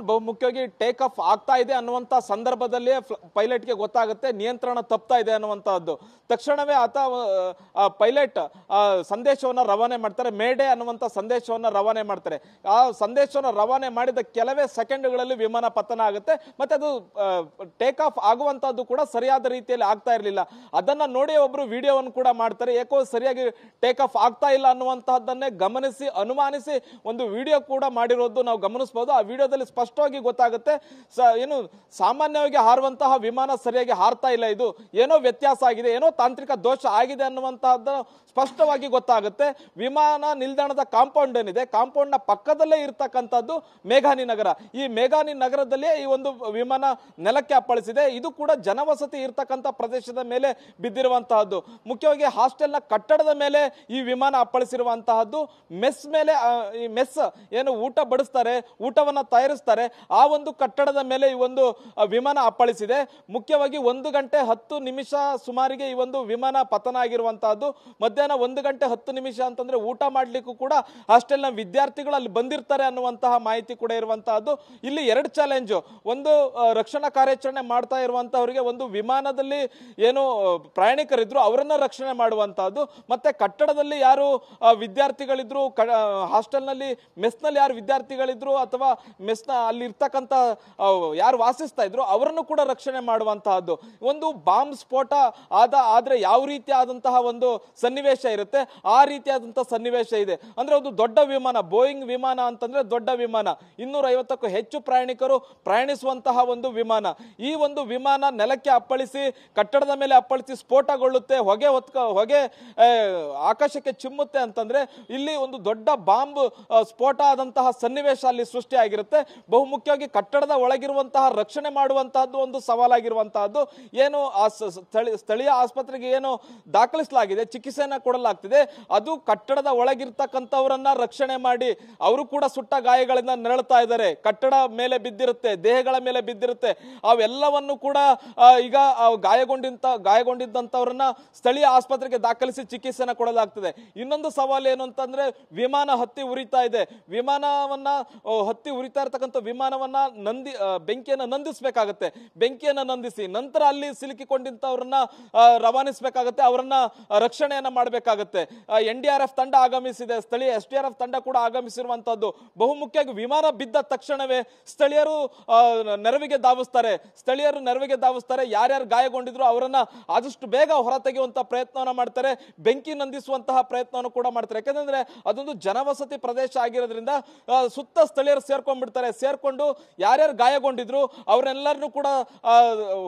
ಬಹುಮುಖ್ಯವಾಗಿ take off ಆಗ್ತಾ ಇದೆ ಅನ್ನುವಂತ ಸಂದರ್ಭದಲ್ಲಿ ಪೈಲಟ್ಗೆ ಗೊತ್ತಾಗುತ್ತೆ ನಿಯಂತ್ರಣ ತಪ್ತಾ ಇದೆ ಅನ್ನುವಂತಹದ್ದು. ತಕ್ಷಣವೇ ಆತ ಪೈಲಟ್ ಸಂದೇಶವನ್ನ ರವಾನೆ ಮಾಡ್ತಾರೆ, ಮೇಡೆ ಅನ್ನುವಂತ ಸಂದೇಶವನ್ನ ರವಾನೆ ಮಾಡ್ತಾರೆ. ಆ ಸಂದೇಶವನ್ನು ರವಾನೆ ಮಾಡಿದ ಕೆಲವೇ ಸೆಕೆಂಡ್ಗಳಲ್ಲಿ ವಿಮಾನ ಪತನ ಆಗುತ್ತೆ. ಮತ್ತೆ ಅದು ಟೇಕ್ ಆಫ್ ಆಗುವಂತಹದ್ದು ಕೂಡ ಸರಿಯಾದ ರೀತಿಯಲ್ಲಿ ಆಗ್ತಾ ಇರಲಿಲ್ಲ. ಅದನ್ನ ನೋಡಿ ಒಬ್ರು ವಿಡಿಯೋವನ್ನು ಕೂಡ ಮಾಡ್ತಾರೆ, ಏಕೋ ಸರಿಯಾಗಿ ಟೇಕ್ ಆಫ್ ಆಗ್ತಾ ಇಲ್ಲ ಅನ್ನುವಂತಹದ್ದನ್ನೇ ಗಮನಿಸಿ ಅನುಮಾನಿಸಿ ಒಂದು ವಿಡಿಯೋ ಕೂಡ ಮಾಡಿರೋದು ನಾವು ಗಮನಿಸಬಹುದು. ಆ ವಿಡಿಯೋದಲ್ಲಿ ಸ್ಪಷ್ಟವಾಗಿ ಗೊತ್ತಾಗುತ್ತೆ ಏನು ಸಾಮಾನ್ಯವಾಗಿ ಹಾರುವಂತಹ ವಿಮಾನ ಸರಿಯಾಗಿ ಹಾರ್ತಾ ಇಲ್ಲ, ಇದು ಏನೋ ವ್ಯತ್ಯಾಸ ಆಗಿದೆ, ಏನೋ ತಾಂತ್ರಿಕ ದೋಷ ಆಗಿದೆ ಅನ್ನುವಂತಹದ್ದು ಸ್ಪಷ್ಟವಾಗಿ ಗೊತ್ತಾಗುತ್ತೆ. ವಿಮಾನ ನಿಲ್ದಾಣದ ಕಾಂಪೌಂಡ್ ಏನಿದೆ, ಕಾಂಪೌಂಡ್ ನ ಪಕ್ಕದಲ್ಲೇ ಇರ್ತಕ್ಕಂಥದ್ದು ಮೇಘಾನಿ ನಗರ. ಈ ಮೇಘಾನಿ ನಗರದಲ್ಲಿ ಈ ಒಂದು ವಿಮಾನ ನೆಲಕ್ಕೆ ಅಪ್ಪಳಿಸಿದೆ. ಇದು ಕೂಡ ಜನವಸತಿ ಇರ್ತಕ್ಕಂಥ ಪ್ರದೇಶದ ಮೇಲೆ ಬಿದ್ದಿರುವಂತಹದ್ದು. ಮುಖ್ಯವಾಗಿ ಹಾಸ್ಟೆಲ್ ನ ಕಟ್ಟಡದ ಮೇಲೆ ಈ ವಿಮಾನ ಅಪ್ಪಳಿಸಿರುವಂತಹದ್ದು. ಮೆಸ್ ಮೇಲೆ ಈ ಮೆಸ್ ಏನು ಊಟ ಬಡಿಸ್ತಾರೆ, ಊಟವನ್ನ ತಯಾರಿಸ್ತಾರೆ, ಆ ಒಂದು ಕಟ್ಟಡದ ಮೇಲೆ ಈ ಒಂದು ವಿಮಾನ ಅಪ್ಪಳಿಸಿದೆ. ಮುಖ್ಯವಾಗಿ 1:10 ಸುಮಾರಿಗೆ ಈ ಒಂದು ವಿಮಾನ ಪತನ ಆಗಿರುವಂತಹದ್ದು. ಮಧ್ಯಾಹ್ನ 1:10 ಅಂತಂದ್ರೆ ಊಟ ಮಾಡ್ಲಿಕ್ಕೂ ಕೂಡ ಹಾಸ್ಟೆಲ್ ನ ವಿದ್ಯಾರ್ಥಿಗಳು ಅಲ್ಲಿ ಬಂದಿರ್ತಾರೆ ಅನ್ನುವಂತಹ ಮಾಹಿತಿ ಕೂಡ ಇರುವಂತಹದ್ದು. ಇಲ್ಲಿ 2 ಚಾಲೆಂಜ್, ಒಂದು ರಕ್ಷಣಾ ಕಾರ್ಯಾಚರಣೆ ಮಾಡ್ತಾ ಇರುವಂತಹವರಿಗೆ, ಒಂದು ವಿಮಾನದಲ್ಲಿ ಏನು ಪ್ರಯಾಣಿಕರಿದ್ರು ಅವರನ್ನ ರಕ್ಷಣೆ ಮಾಡುವಂತಹದ್ದು, ಮತ್ತೆ ಕಟ್ಟಡದಲ್ಲಿ ಯಾರು ವಿದ್ಯಾರ್ಥಿಗಳಿದ್ರು, ಹಾಸ್ಟೆಲ್ ನಲ್ಲಿ ಮೆಸ್ ನಲ್ಲಿ ಯಾರು ವಿದ್ಯಾರ್ಥಿಗಳಿದ್ರು ಅಥವಾ ಮೆಸ್ ನ ಅಲ್ಲಿ ಇರ್ತಕ್ಕಂಥ ಯಾರು ವಾಸಿಸ್ತಾ ಇದ್ರು ಅವರನ್ನು ಕೂಡ ರಕ್ಷಣೆ ಮಾಡುವಂತಹದ್ದು. ಒಂದು ಬಾಂಬ್ ಸ್ಫೋಟ ಆದ್ರೆ ಯಾವ ರೀತಿ ಆದಂತಹ ಒಂದು ಸನ್ನಿವೇಶ ಇರುತ್ತೆ ಆ ರೀತಿಯಾದಂತಹ ಸನ್ನಿವೇಶ ಇದೆ. ಅಂದ್ರೆ ಒಂದು ದೊಡ್ಡ ವಿಮಾನ, ಬೋಯಿಂಗ್ ವಿಮಾನ ಅಂತಂದ್ರೆ ದೊಡ್ಡ ವಿಮಾನ, 250ಕ್ಕೂ ಹೆಚ್ಚು ಪ್ರಯಾಣಿಕರು ಪ್ರಯಾಣಿಸುವಂತಹ ಒಂದು ವಿಮಾನ. ಈ ಒಂದು ವಿಮಾನ ನೆಲಕ್ಕೆ ಅಪ್ಪಳಿಸಿ ಕಟ್ಟಡದ ಮೇಲೆ ಅಪ್ಪಳಿಸಿ ಸ್ಫೋಟಗೊಳ್ಳುತ್ತೆ, ಹೊಗೆ ಆಕಾಶಕ್ಕೆ ಚಿಮ್ಮುತ್ತೆ ಅಂತಂದ್ರೆ ಇಲ್ಲಿ ಒಂದು ದೊಡ್ಡ ಬಾಂಬ್ ಸ್ಫೋಟ ಆದಂತಹ ಸನ್ನಿವೇಶ ಅಲ್ಲಿ ಸೃಷ್ಟಿಯಾಗಿರುತ್ತೆ. ಬಹುಮುಖ್ಯವಾಗಿ ಕಟ್ಟಡದ ಒಳಗಿರುವಂತಹ ರಕ್ಷಣೆ ಮಾಡುವಂತಹದ್ದು ಒಂದು ಸವಾಲಾಗಿರುವಂತಹದ್ದು. ಏನು ಸ್ಥಳೀಯ ಆಸ್ಪತ್ರೆಗೆ ಏನು ದಾಖಲಿಸಲಾಗಿದೆ, ಚಿಕಿತ್ಸೆಯನ್ನ ಕೊಡಲಾಗ್ತಿದೆ, ಅದು ಕಟ್ಟಡದ ಒಳಗಿರ್ತಕ್ಕಂಥವರನ್ನ ರಕ್ಷಣೆ ಮಾಡಿ, ಅವರು ಕೂಡ ಸುಟ್ಟ ಗಾಯಗಳಿಂದ ನರಳುತ್ತಾ ಇದ್ದಾರೆ, ಕಟ್ಟಡ ಮೇಲೆ ಬಿದ್ದಿರುತ್ತೆ, ದೇಹಗಳ ಮೇಲೆ ಬಿದ್ದಿರುತ್ತೆ, ಅವೆಲ್ಲವನ್ನು ಕೂಡ ಈಗ ಗಾಯಗೊಂಡಿದ್ದಂಥವ್ರನ್ನ ಸ್ಥಳೀಯ ಆಸ್ಪತ್ರೆಗೆ ದಾಖಲಿಸಿ ಚಿಕಿತ್ಸೆನ ಕೊಡಲಾಗ್ತದೆ. ಇನ್ನೊಂದು ಸವಾಲು ಏನು ಅಂತಂದ್ರೆ ವಿಮಾನ ಹತ್ತಿ ಉರಿತಾ ಇದೆ. ವಿಮಾನವನ್ನ ಹತ್ತಿ ಉರಿತಾ ಇರತಕ್ಕಂಥ ವಿಮಾನವನ್ನ ಬೆಂಕಿಯನ್ನ ನಂದಿಸಬೇಕಾಗತ್ತೆ. ಬೆಂಕಿಯನ್ನ ನಂದಿಸಿ ನಂತರ ಅಲ್ಲಿ ಸಿಲುಕಿಕೊಂಡಿದ್ದವರನ್ನ ರವಾನಿಸಬೇಕಾಗತ್ತೆ, ಅವರನ್ನ ರಕ್ಷಣೆಯನ್ನ ಮಾಡಬೇಕಾಗತ್ತೆ. NDRF ತಂಡ ಆಗಮಿಸಿದೆ, ಸ್ಥಳೀಯ SDRF ತಂಡ ಕೂಡ ಆಗಮಿಸಿರುವಂತಹದ್ದು. ಬಹುಮುಖ್ಯವಾಗಿ ವಿಮಾನ ಬಿದ್ದ ತಕ್ಷಣವೇ ಸ್ಥಳೀಯರು ನೆರವಿಗೆ ಧಾವಿಸ್ತಾರೆ. ಯಾರ್ಯಾರು ಗಾಯಗೊಂಡಿದ್ರು ಅವರನ್ನ ಆದಷ್ಟು ಬೇಗ ಹೊರತೆಗೆಯುವಂತ ಪ್ರಯತ್ನವನ್ನ ಮಾಡ್ತಾರೆ, ಬೆಂಕಿ ನಂದಿಸುವಂತಹ ಪ್ರಯತ್ನವನ್ನು ಕೂಡ ಮಾಡ್ತಾರೆ. ಯಾಕಂದ್ರೆ ಅದೊಂದು ಜನವಸತಿ ಪ್ರದೇಶ ಆಗಿರೋದ್ರಿಂದ ಸುತ್ತ ಸ್ಥಳೀಯರು ಸೇರ್ಕೊಂಡು ಯಾರ್ಯಾರು ಗಾಯಗೊಂಡಿದ್ರು ಅವರೆಲ್ಲರನ್ನು ಕೂಡ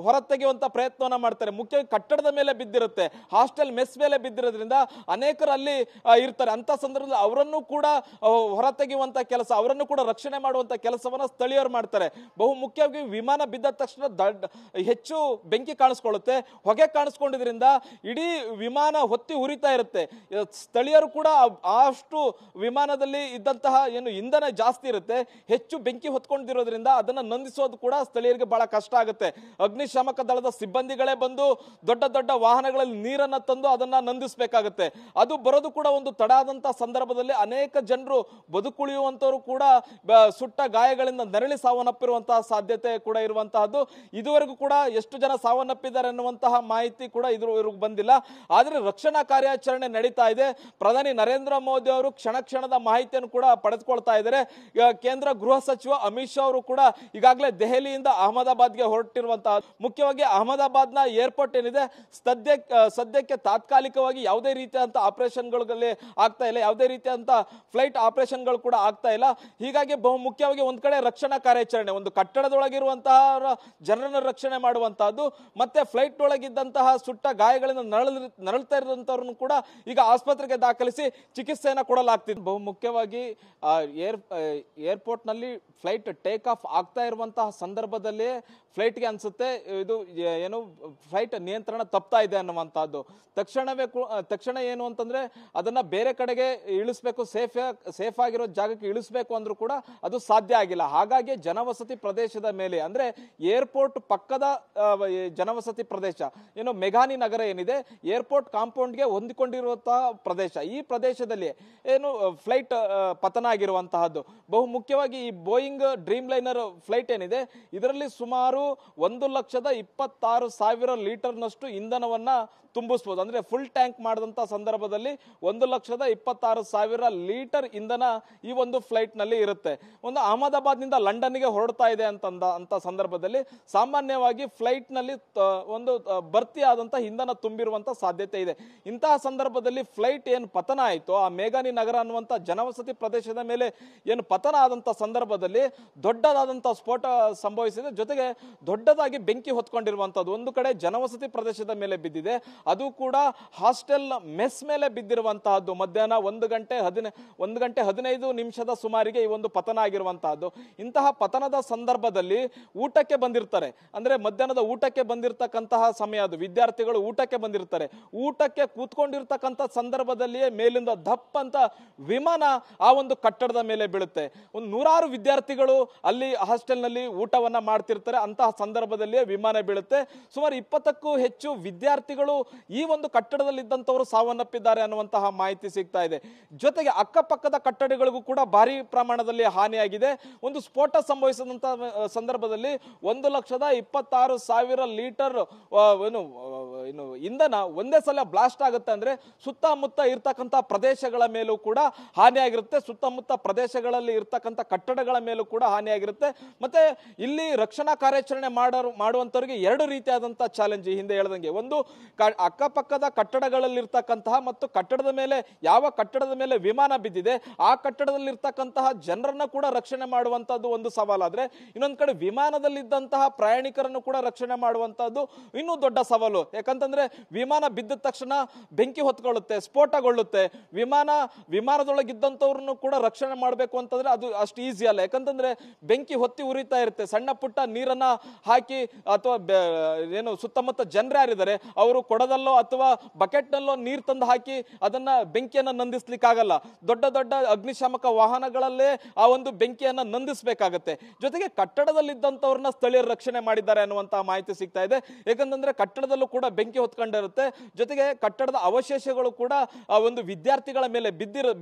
ಹೊರತೆಗೆಯುವಂತ ಪ್ರಯತ್ನವನ್ನ ಮಾಡ್ತಾರೆ. ಮುಖ್ಯವಾಗಿ ಕಟ್ಟಡದ ಮೇಲೆ ಬಿದ್ದಿರುತ್ತೆ, ಹಾಸ್ಟೆಲ್ ಮೆಸ್ ಮೇಲೆ ಬಿದ್ದಿರೋದ್ರಿಂದ ಅನೇಕರು ಅಲ್ಲಿ ಇರ್ತಾರೆ. ಅಂತ ಸಂದರ್ಭದಲ್ಲಿ ಅವರನ್ನು ಕೂಡ ಹೊರತೆಗೆಯುವಂತ ಕೆಲಸ, ಅವರನ್ನು ಕೂಡ ರಕ್ಷಣೆ ಮಾಡುವಂತ ಕೆಲಸವನ್ನ ಸ್ಥಳೀಯರು ಮಾಡ್ತಾರೆ. ಬಹುಮುಖ್ಯವಾಗಿ ವಿಮಾನ ಬಿದ್ದ ತಕ್ಷಣ ಹೆಚ್ಚು ಬೆಂಕಿ ಕಾಣಿಸ್ಕೊಳ್ಳುತ್ತೆ, ಹೊಗೆ ಕಾಣಿಸ್ಕೊಂಡಿದ್ರಿಂದ ಇಡೀ ವಿಮಾನ ಹೊತ್ತಿ ಉರಿತಾ ಇರುತ್ತೆ. ಸ್ಥಳೀಯರು ಕೂಡ ಅಷ್ಟು ವಿಮಾನದಲ್ಲಿ ಇದ್ದಂತಹ ಏನು ಇಂಧನ ಜಾಸ್ತಿ ಇರುತ್ತೆ, ಹೆಚ್ಚು ಬೆಂಕಿ ಹೊತ್ಕೊಂಡಿರೋದ್ರಿಂದ ಅದನ್ನ ನಂದಿಸೋದು ಕೂಡ ಸ್ಥಳೀಯರಿಗೆ ಬಹಳ ಕಷ್ಟ ಆಗುತ್ತೆ. ಅಗ್ನಿಶಾಮಕ ದಳದ ಸಿಬ್ಬಂದಿಗಳೇ ಬಂದು ದೊಡ್ಡ ದೊಡ್ಡ ವಾಹನಗಳಲ್ಲಿ ನೀರನ್ನ ತಂದು ಅದನ್ನ ನಂದಿಸಬೇಕಾಗುತ್ತೆ. ಅದು ಬರೋದು ಕೂಡ ಒಂದು ತಡ ಆದಂತಹ ಸಂದರ್ಭದಲ್ಲಿ ಅನೇಕ ಜನರು ಬದುಕುಳಿಯುವಂತವರು ಕೂಡ ಸುಟ್ಟ ಗಾಯಗಳಿಂದ ನರಳಿ ಸಾವನ್ನಪ್ಪಿರುವಂತಹ ಸಾಧ್ಯತೆ ಕೂಡ ಇರುವಂತಹದ್ದು. ಇದುವರೆಗೂ ಕೂಡ ಎಷ್ಟು ಜನ ಸಾವನ್ನಪ್ಪಿದ್ದಾರೆ ಅನ್ನುವಂತಹ ಮಾಹಿತಿ ಕೂಡ ಇದುವರೆಗೂ ಬಂದಿಲ್ಲ. ಆದ್ರೆ ರಕ್ಷಣಾ ಕಾರ್ಯಾಚರಣೆ ನಡೀತಾ ಇದೆ. ಪ್ರಧಾನಿ ನರೇಂದ್ರ ಮೋದಿ ಅವರು ಕ್ಷಣದ ಮಾಹಿತಿಯನ್ನು ಕೂಡ ಪಡೆದುಕೊಳ್ತಾ ಇದ್ದಾರೆ. ಕೇಂದ್ರ ಗೃಹ ಸಚಿವ ಅಮಿತ್ ಶಾ ಅವರು ಕೂಡ ಈಗಾಗಲೇ ದೆಹಲಿಯಿಂದ ಅಹಮದಾಬಾದ್ಗೆ ಹೊರಟಿರುವಂತಹ, ಮುಖ್ಯವಾಗಿ ಅಹಮದಾಬಾದ್ನ ಏರ್ಪೋರ್ಟ್ ಏನಿದೆ ಸದ್ಯಕ್ಕೆ ತಾತ್ಕಾಲಿಕವಾಗಿ ಯಾವುದೇ ರೀತಿಯಾದಂತಹ ಆಪರೇಷನ್ಗಳಲ್ಲಿ ಆಗ್ತಾ ಇಲ್ಲ, ಯಾವುದೇ ರೀತಿಯಾದಂತಹ ಫ್ಲೈಟ್ ಆಪರೇಷನ್ಗಳು ಕೂಡ ಆಗ್ತಾ ಇಲ್ಲ. ಹೀಗಾಗಿ ಬಹುಮುಖ್ಯವಾಗಿ ಒಂದ್ ಕಡೆ ರಕ್ಷಣಾ ಕಾರ್ಯಾಚರಣೆ, ಒಂದು ಕಟ್ಟಡದೊಳಗಿರುವಂತಹ ಜನರನ್ನು ರಕ್ಷಣೆ ಮಾಡುವಂತಹದ್ದು, ಮತ್ತೆ ಫ್ಲೈಟ್ ಒಳಗಿದ್ದಂತಹ ಸುಟ್ಟ ಗಾಯಗಳಿಂದ ನರಳ್ತಾ ಇರುವಂತವ್ರನ್ನು ಕೂಡ ಈಗ ಆಸ್ಪತ್ರೆಗೆ ದಾಖಲಿಸಿ ಚಿಕಿತ್ಸೆಯನ್ನ ಕೊಡಲಾಗ್ತಿದೆ. ಬಹುಮುಖ್ಯವಾಗಿ ಏರ್ಪೋರ್ಟ್ ನಲ್ಲಿ ಫ್ಲೈಟ್ ಟೇಕ್ ಆಫ್ ಆಗ್ತಾ ಇರುವಂತಹ ಸಂದರ್ಭದಲ್ಲಿ ಫ್ಲೈಟ್ಗೆ ಅನ್ಸುತ್ತೆ ಇದು ಏನು ಫ್ಲೈಟ್ ನಿಯಂತ್ರಣ ತಪ್ತಾ ಇದೆ ಅನ್ನುವಂತಹದ್ದು. ತಕ್ಷಣ ಏನು ಅಂತಂದ್ರೆ ಅದನ್ನ ಬೇರೆ ಕಡೆಗೆ ಇಳಿಸ್ಬೇಕು, ಸೇಫ್ ಆಗಿರೋ ಜಾಗಕ್ಕೆ ಇಳಿಸ್ಬೇಕು ಅಂದ್ರೂ ಕೂಡ ಅದು ಸಾಧ್ಯ ಆಗಿಲ್ಲ. ಹಾಗಾಗಿ ಜನವಸತಿ ಪ್ರದೇಶದ ಮೇಲೆ, ಅಂದ್ರೆ ಏರ್ಪೋರ್ಟ್ ಪಕ್ಕದ ಜನವಸತಿ ಪ್ರದೇಶ ಏನು ಮೇಘಾನಿ ನಗರ ಏನಿದೆ, ಏರ್ಪೋರ್ಟ್ ಕಾಂಪೌಂಡ್ಗೆ ಹೊಂದಿಕೊಂಡಿರುವಂತಹ ಪ್ರದೇಶ, ಈ ಪ್ರದೇಶದಲ್ಲಿ ಏನು ಫ್ಲೈಟ್ ಪತನ ಆಗಿರುವಂತಹದ್ದು. ಬಹುಮುಖ್ಯವಾಗಿ ಈ ಬೋಯಿಂಗ್ ಡ್ರೀಮ್ ಲೈನರ್ ಫ್ಲೈಟ್ ಏನಿದೆ ಇದರಲ್ಲಿ ಸುಮಾರು 1,26,000 ಲೀಟರ್ನಷ್ಟು ಇಂಧನವನ್ನ ತುಂಬಿಸಬಹುದು. ಅಂದ್ರೆ ಫುಲ್ ಟ್ಯಾಂಕ್ ಮಾಡಿದಂತ ಸಂದರ್ಭದಲ್ಲಿ 1,26,000 ಲೀಟರ್ ಇಂಧನ ಈ ಒಂದು ಫ್ಲೈಟ್ ನಲ್ಲಿ ಇರುತ್ತೆ. ಒಂದು ಅಹಮದಾಬಾದ್ ನಿಂದ ಲಂಡನ್ಗೆ ಹೊರಡ್ತಾ ಇದೆ ಅಂತ ಸಂದರ್ಭದಲ್ಲಿ ಸಾಮಾನ್ಯವಾಗಿ ಫ್ಲೈಟ್ ನಲ್ಲಿ ಒಂದು ಭರ್ತಿ ಆದಂತ ಇಂಧನ ತುಂಬಿರುವಂತ ಸಾಧ್ಯತೆ ಇದೆ. ಇಂತಹ ಸಂದರ್ಭದಲ್ಲಿ ಫ್ಲೈಟ್ ಏನು ಪತನ ಆಯಿತು, ಆ ಮೇಘಾನಿ ನಗರ ಅನ್ನುವಂತ ಜನವಸತಿ ಪ್ರದೇಶದ ಮೇಲೆ ಏನು ಪತನ ಆದಂತ ಸಂದರ್ಭದಲ್ಲಿ ದೊಡ್ಡದಾದಂತ ಸ್ಫೋಟ ಸಂಭವಿಸಿದೆ. ಜೊತೆಗೆ ದೊಡ್ಡದಾಗಿ ಬೆಂಕಿ ಹೊತ್ಕೊಂಡಿರುವಂತದ್ದು ಒಂದು ಕಡೆ ಜನವಸತಿ ಪ್ರದೇಶದ ಮೇಲೆ ಬಿದ್ದಿದೆ, ಅದು ಕೂಡ ಹಾಸ್ಟೆಲ್ ಮೆಸ್ ಮೇಲೆ ಬಿದ್ದಿರುವಂತಹದ್ದು. ಮಧ್ಯಾಹ್ನ 1:15 ಸುಮಾರಿಗೆ ಈ ಒಂದು ಪತನ ಆಗಿರುವಂತಹದ್ದು. ಇಂತಹ ಪತನದ ಸಂದರ್ಭದಲ್ಲಿ ಊಟಕ್ಕೆ ಬಂದಿರ್ತಾರೆ, ಅಂದ್ರೆ ಮಧ್ಯಾಹ್ನದ ಊಟಕ್ಕೆ ಬಂದಿರತಕ್ಕಂತಹ ಸಮಯ ಅದು. ವಿದ್ಯಾರ್ಥಿಗಳು ಊಟಕ್ಕೆ ಬಂದಿರ್ತಾರೆ, ಊಟಕ್ಕೆ ಕೂತ್ಕೊಂಡಿರ್ತಕ್ಕಂಥ ಸಂದರ್ಭದಲ್ಲಿಯೇ ಮೇಲಿಂದ ದಪ್ಪ ಅಂತ ವಿಮಾನ ಆ ಒಂದು ಕಟ್ಟಡದ ಮೇಲೆ ಬೀಳುತ್ತೆ. ಒಂದು 100 ವಿದ್ಯಾರ್ಥಿಗಳು ಅಲ್ಲಿ ಹಾಸ್ಟೆಲ್ ನಲ್ಲಿ ಊಟವನ್ನ ಮಾಡ್ತಿರ್ತಾರೆ. ಅಂತಹ ಸಂದರ್ಭದಲ್ಲಿಯೇ ವಿಮಾನ ಬೀಳುತ್ತೆ. ಸುಮಾರು 20ಕ್ಕೂ ಹೆಚ್ಚು ವಿದ್ಯಾರ್ಥಿಗಳು ಈ ಒಂದು ಕಟ್ಟಡದಲ್ಲಿದ್ದಂಥವರು ಸಾವನ್ನಪ್ಪಿದ್ದಾರೆ ಅನ್ನುವಂತಹ ಮಾಹಿತಿ ಸಿಗ್ತಾ ಇದೆ. ಜೊತೆಗೆ ಅಕ್ಕಪಕ್ಕದ ಕಟ್ಟಡಗಳಿಗೂ ಕೂಡ ಭಾರಿ ಪ್ರಮಾಣದಲ್ಲಿ ಹಾನಿಯಾಗಿದೆ. ಒಂದು ಸ್ಫೋಟ ಸಂಭವಿಸಿದಂತಹ ಸಂದರ್ಭದಲ್ಲಿ 1,26,000 ಲೀಟರ್ ಇಂಧನ ಒಂದೇ ಸಲ ಬ್ಲಾಸ್ಟ್ ಆಗುತ್ತೆ. ಅಂದ್ರೆ ಸುತ್ತಮುತ್ತ ಇರ್ತಕ್ಕಂಥ ಪ್ರದೇಶಗಳ ಮೇಲೂ ಕೂಡ ಹಾನಿಯಾಗಿರುತ್ತೆ, ಸುತ್ತಮುತ್ತ ಪ್ರದೇಶಗಳಲ್ಲಿ ಇರ್ತಕ್ಕಂಥ ಕಟ್ಟಡಗಳ ಮೇಲೂ ಕೂಡ ಹಾನಿಯಾಗಿರುತ್ತೆ. ಮತ್ತೆ ಇಲ್ಲಿ ರಕ್ಷಣಾ ಕಾರ್ಯಾಚರಣೆ ಮಾಡುವಂತವರಿಗೆ 2 ರೀತಿಯಾದಂತಹ ಚಾಲೆಂಜ್. ಹಿಂದೆ ಹೇಳ್ದಂಗೆ ಒಂದು ಅಕ್ಕಪಕ್ಕದ ಕಟ್ಟಡಗಳಲ್ಲಿರ್ತಕ್ಕಂತಹ ಮತ್ತು ಕಟ್ಟಡದ ಮೇಲೆ ಯಾವ ಕಟ್ಟಡದ ಮೇಲೆ ವಿಮಾನ ಬಿದ್ದಿದೆ ಆ ಕಟ್ಟಡದಲ್ಲಿರ್ತಕ್ಕಂತಹ ಜನರನ್ನ ಕೂಡ ರಕ್ಷಣೆ ಮಾಡುವಂತದ್ದು ಒಂದು ಸವಾಲಾದ್ರೆ, ಇನ್ನೊಂದು ಕಡೆ ವಿಮಾನದಲ್ಲಿದ್ದಂತಹ ಪ್ರಯಾಣಿಕರನ್ನು ಕೂಡ ರಕ್ಷಣೆ ಮಾಡುವಂತದ್ದು ಇನ್ನೂ ದೊಡ್ಡ ಸವಾಲು. ಯಾಕಂತಂದ್ರೆ ವಿಮಾನ ಬಿದ್ದ ತಕ್ಷಣ ಬೆಂಕಿ ಹೊತ್ಕೊಳ್ಳುತ್ತೆ, ಸ್ಫೋಟಗೊಳ್ಳುತ್ತೆ. ವಿಮಾನದೊಳಗಿದ್ದಂಥವ್ರನ್ನು ಕೂಡ ರಕ್ಷಣೆ ಮಾಡಬೇಕು ಅಂತಂದ್ರೆ ಅದು ಅಷ್ಟು ಈಸಿ ಅಲ್ಲ. ಯಾಕಂತಂದ್ರೆ ಬೆಂಕಿ ಹೊತ್ತಿ ಉರಿತಾ ಇರುತ್ತೆ. ಸಣ್ಣ ಪುಟ್ಟ ನೀರನ್ನ ಹಾಕಿ ಅಥವಾ ಏನು ಸುತ್ತಮುತ್ತ ಜನರು ಯಾರಿದ್ದಾರೆ ಅವರು ಕೊಡದಲ್ಲೋ ಅಥವಾ ಬಕೆಟ್ ನಲ್ಲೋ ನೀರು ತಂದು ಹಾಕಿ ಅದನ್ನ ಬೆಂಕಿಯನ್ನ ನಂದಿಸ್ಲಿಕ್ಕಾಗಲ್ಲ. ದೊಡ್ಡ ದೊಡ್ಡ ಅಗ್ನಿಶಾಮಕ ವಾಹನಗಳಲ್ಲೇ ಆ ಒಂದು ಬೆಂಕಿಯನ್ನ ನಂದಿಸಬೇಕಾಗತ್ತೆ. ಜೊತೆಗೆ ಕಟ್ಟಡದಲ್ಲಿದ್ದಂಥವ್ರನ್ನ ಸ್ಥಳೀಯರು ರಕ್ಷಣೆ ಮಾಡಿದ್ದಾರೆ ಅನ್ನುವಂತಹ ಮಾಹಿತಿ ಸಿಗ್ತಾ ಇದೆ. ಯಾಕಂತಂದ್ರೆ ಕಟ್ಟಡದಲ್ಲೂ ಕೂಡ ಬೆಂಕಿ ಹೊತ್ಕೊಂಡಿರುತ್ತೆ. ಜೊತೆಗೆ ಕಟ್ಟಡದ ಅವಶೇಷಗಳು ಕೂಡ ಆ ಒಂದು ವಿದ್ಯಾರ್ಥಿಗಳ ಮೇಲೆ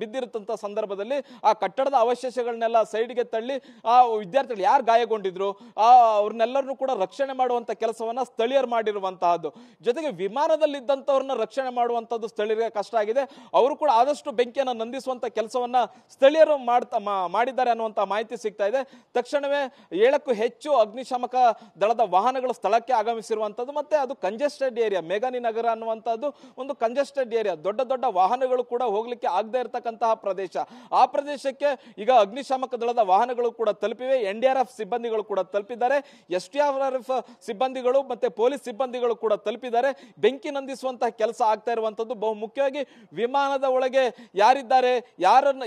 ಬಿದ್ದಿರುತ್ತಂತ ಸಂದರ್ಭದಲ್ಲಿ ಆ ಕಟ್ಟಡದ ಅವಶೇಷಗಳನ್ನೆಲ್ಲ ಸೈಡ್ಗೆ ತಳ್ಳಿ ಆ ವಿದ್ಯಾರ್ಥಿಗಳು ಯಾರು ಗಾಯಗೊಂಡಿದ್ರು ಅವ್ರನ್ನೆಲ್ಲರನ್ನು ಕೂಡ ರಕ್ಷಣೆ ಮಾಡುವಂತ ಕೆಲಸವನ್ನ ಸ್ಥಳೀಯರು ಮಾಡಿರುವಂತಹದ್ದು. ಜೊತೆಗೆ ವಿಮಾನದಲ್ಲಿದ್ದಂಥವ್ರನ್ನ ರಕ್ಷಣೆ ಮಾಡುವಂತದ್ದು ಸ್ಥಳೀಯರಿಗೆ ಕಷ್ಟ ಆಗಿದೆ. ಅವರು ಕೂಡ ಆದಷ್ಟು ಬೆಂಕಿಯನ್ನು ನಂದಿಸುವಂತ ಕೆಲಸವನ್ನ ಸ್ಥಳೀಯರು ಮಾಡಿದ್ದಾರೆ ಅನ್ನುವಂತ ಮಾಹಿತಿ ಸಿಗ್ತಾ ಇದೆ. ತಕ್ಷಣವೇ 7ಕ್ಕೂ ಹೆಚ್ಚು ಅಗ್ನಿಶಾಮಕ ದಳದ ವಾಹನಗಳು ಸ್ಥಳಕ್ಕೆ ಆಗಮಿಸಿರುವಂತದ್ದು. ಮತ್ತೆ ಅದು ಕಂಜೆಸ್ಟೆಡ್ ಏರಿಯಾ, ಮೇಘಾನಿ ನಗರ ಅನ್ನುವಂಥದ್ದು ಒಂದು ಕಂಜೆಸ್ಟೆಡ್ ಏರಿಯಾ, ದೊಡ್ಡ ದೊಡ್ಡ ವಾಹನಗಳು ಕೂಡ ಹೋಗ್ಲಿಕ್ಕೆ ಆಗದೆ ಇರತಕ್ಕಂತಹ ಪ್ರದೇಶ. ಆ ಪ್ರದೇಶಕ್ಕೆ ಈಗ ಅಗ್ನಿಶಾಮಕ ದಳದ ವಾಹನಗಳು ಕೂಡ ತಲುಪಿವೆ, NDRF ಸಿಬ್ಬಂದಿಗಳು ಕೂಡ ತಲುಪಿದ್ದಾರೆ, SDRF ಸಿಬ್ಬಂದಿಗಳು ಮತ್ತೆ ಪೊಲೀಸ್ ಸಿಬ್ಬಂದಿಗಳು ಕೂಡ ತಲುಪಿದ್ದಾರೆ. ಬೆಂಕಿ ನಂದಿಸುವಂತಹ ಕೆಲಸ ಆಗ್ತಾ ಇರುವಂತದ್ದು. ಬಹು ಮುಖ್ಯವಾಗಿ ವಿಮಾನದ ಒಳಗೆ ಯಾರಿದ್ದಾರೆ,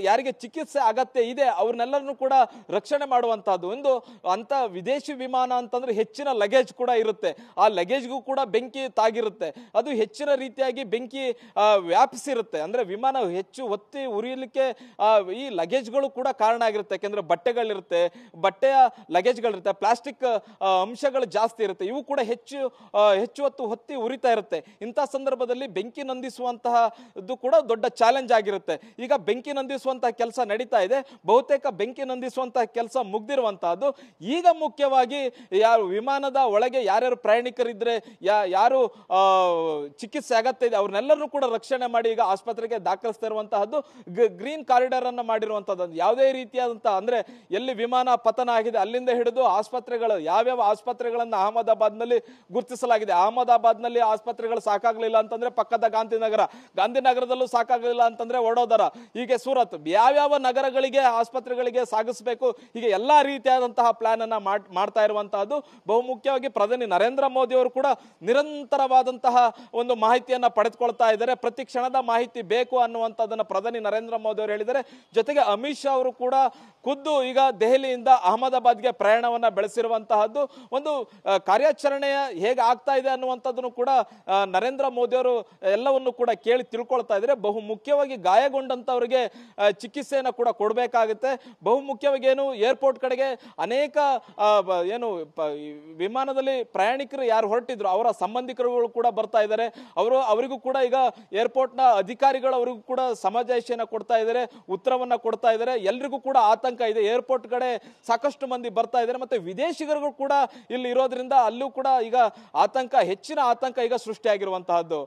ಯಾರಿಗೆ ಚಿಕಿತ್ಸೆ ಅಗತ್ಯ ಇದೆ ಅವ್ರನ್ನೆಲ್ಲರನ್ನು ಕೂಡ ರಕ್ಷಣೆ ಮಾಡುವಂತಹದ್ದು. ಒಂದು ಅಂತ ವಿದೇಶಿ ವಿಮಾನ ಅಂತಂದ್ರೆ ಹೆಚ್ಚಿನ ಲಗೇಜ್ ಕೂಡ ಇರುತ್ತೆ, ಆ ಲಗೇಜ್ಗೂ ಕೂಡ ಬೆಂಕಿ ತಾಗಿರುತ್ತೆ, ಅದು ಹೆಚ್ಚಿನ ರೀತಿಯಾಗಿ ಬೆಂಕಿ ವ್ಯಾಪಿಸಿರುತ್ತೆ. ಅಂದ್ರೆ ವಿಮಾನ ಹೆಚ್ಚು ಹೊತ್ತಿ ಉರಿಯಲಿಕ್ಕೆ ಈ ಲಗೇಜ್ಗಳು ಕೂಡ ಕಾರಣ ಆಗಿರುತ್ತೆ. ಯಾಕೆಂದ್ರೆ ಬಟ್ಟೆಗಳಿರುತ್ತೆ, ಬಟ್ಟೆಯ ಲಗೇಜ್ಗಳಿರುತ್ತೆ, ಪ್ಲಾಸ್ಟಿಕ್ ಅಂಶಗಳು ಜಾಸ್ತಿ ಇರುತ್ತೆ, ಇವು ಕೂಡ ಹೆಚ್ಚು ಹೊತ್ತು ಹೊತ್ತಿ ಉರಿತಾ ಇರುತ್ತೆ. ಇಂತಹ ಸಂದರ್ಭದಲ್ಲಿ ಬೆಂಕಿ ನಂದಿಸುವಂತಹದ್ದು ಕೂಡ ದೊಡ್ಡ ಚಾಲೆಂಜ್ ಆಗಿರುತ್ತೆ. ಈಗ ಬೆಂಕಿ ನಂದಿಸುವಂತಹ ಕೆಲಸ ನಡೀತಾ ಇದೆ, ಬಹುತೇಕ ಬೆಂಕಿ ನಂದಿಸುವಂತಹ ಕೆಲಸ ಮುಗ್ದಿರುವಂತಹದ್ದು. ಈಗ ಮುಖ್ಯವಾಗಿ ಯಾರು ವಿಮಾನದ ಒಳಗೆ ಯಾರ್ಯಾರು ಪ್ರಯಾಣಿಕರಿದ್ರೆ, ಯಾರು ಚಿಕಿತ್ಸೆ ಅಗತ್ಯ ಇದೆ ಅವ್ರನ್ನೆಲ್ಲರೂ ಕೂಡ ರಕ್ಷಣೆ ಮಾಡಿ ಈಗ ಆಸ್ಪತ್ರೆಗೆ ದಾಖಲಿಸ್ತಾ ಇರುವಂತಹದ್ದು. ಗ್ರೀನ್ ಕಾರಿಡಾರ್ ಅನ್ನ ಮಾಡಿರುವಂತಹದ್ದು. ಯಾವುದೇ ರೀತಿಯಾದಂತಹ ಅಂದ್ರೆ ಎಲ್ಲಿ ವಿಮಾನ ಪತನ ಆಗಿದೆ ಅಲ್ಲಿಂದ ಹಿಡಿದು ಆಸ್ಪತ್ರೆಗಳು, ಯಾವ್ಯಾವ ಆಸ್ಪತ್ರೆಗಳನ್ನ ಅಹಮದಾಬಾದ್ ನಲ್ಲಿ ಗುರುತಿಸಲಾಗಿದೆ. ಅಹಮದಾಬಾದ್ ನಲ್ಲಿ ಆಸ್ಪತ್ರೆಗಳು ಸಾಕಾಗ್ಲಿಲ್ಲ ಅಂತಂದ್ರೆ ಪಕ್ಕದ ಗಾಂಧಿನಗರದಲ್ಲೂ ಸಾಕಾಗಲಿಲ್ಲ ಅಂತಂದ್ರೆ ವಡೋದರ, ಹೀಗೆ ಸೂರತ್, ಯಾವ್ಯಾವ ನಗರಗಳಿಗೆ ಆಸ್ಪತ್ರೆಗಳಿಗೆ ಸಾಗಿಸಬೇಕು, ಹೀಗೆ ಎಲ್ಲಾ ರೀತಿಯಾದಂತಹ ಪ್ಲಾನ್ ಅನ್ನ ಮಾಡ್ತಾ ಇರುವಂತಹದ್ದು. ಬಹುಮುಖ್ಯವಾಗಿ ಪ್ರಧಾನಿ ನರೇಂದ್ರ ಮೋದಿ ಅವರು ಕೂಡ ನಿರಂತರವಾದಂತಹ ಒಂದು ಮಾಹಿತಿಯನ್ನ ಪಡೆದುಕೊಳ್ತಾ ಇದ್ದಾರೆ. ಪ್ರತಿ ಕ್ಷಣದ ಮಾಹಿತಿ ಬೇಕು ಅನ್ನುವಂಥದ್ದನ್ನ ಪ್ರಧಾನಿ ನರೇಂದ್ರ ಮೋದಿ ಅವರು ಹೇಳಿದ್ದಾರೆ. ಜೊತೆಗೆ ಅಮಿತ್ ಶಾ ಅವರು ಕೂಡ ಖುದ್ದು ಈಗ ದೆಹಲಿಯಿಂದ ಅಹಮದಾಬಾದ್ಗೆ ಪ್ರಯಾಣವನ್ನ ಬೆಳೆಸಿರುವಂತಹದ್ದು. ಒಂದು ಕಾರ್ಯಾಚರಣೆಯ ಹೇಗೆ ಆಗ್ತಾ ಇದೆ ಅನ್ನುವಂಥದ್ದನ್ನು ಕೂಡ ನರೇಂದ್ರ ಮೋದಿ ಅವರು ಎಲ್ಲವನ್ನು ಕೂಡ ಕೇಳಿ ತಿಳ್ಕೊಳ್ತಾ ಇದ್ದಾರೆ. ಬಹು ಮುಖ್ಯವಾಗಿ ಗಾಯಗೊಂಡಂತವರಿಗೆ ಚಿಕಿತ್ಸೆಯನ್ನು ಕೂಡ ಕೊಡಬೇಕಾಗುತ್ತೆ. ಬಹು ಮುಖ್ಯವಾಗಿ ಏನು ಏರ್ಪೋರ್ಟ್ ಕಡೆಗೆ ಅನೇಕ ವಿಮಾನದಲ್ಲಿ ಪ್ರಯಾಣಿಕರು ಯಾರು ಹೊರಟಿದ್ರು ಅವರ ಸಂಬಂಧಿಕರುಗಳು ಕೂಡ ಬರ್ತಾ ಇದ್ದಾರೆ. ಅವರಿಗೂ ಕೂಡ ಈಗ ಏರ್ಪೋರ್ಟ್ ನ ಅಧಿಕಾರಿಗಳು ಅವರಿಗೂ ಕೂಡ ಸಮಜಾಯಿಷಿಯನ್ನ ಕೊಡ್ತಾ ಇದ್ದಾರೆ, ಉತ್ತರವನ್ನ ಕೊಡ್ತಾ ಇದ್ದಾರೆ. ಎಲ್ರಿಗೂ ಕೂಡ ಆತಂಕ ಇದೆ, ಏರ್ಪೋರ್ಟ್ ಏರ್ಪೋರ್ಟ್ ಕಡೆ ಸಾಕಷ್ಟು ಮಂದಿ ಬರ್ತಾ ಇದ್ದಾರೆ ಮತ್ತೆ ವಿದೇಶಿಗರು ಕೂಡ ಇಲ್ಲಿ ಇರೋದ್ರಿಂದ ಅಲ್ಲೂ ಕೂಡ ಈಗ ಹೆಚ್ಚಿನ ಆತಂಕ ಈಗ ಸೃಷ್ಟಿಯಾಗಿರುವಂತಹದ್ದು.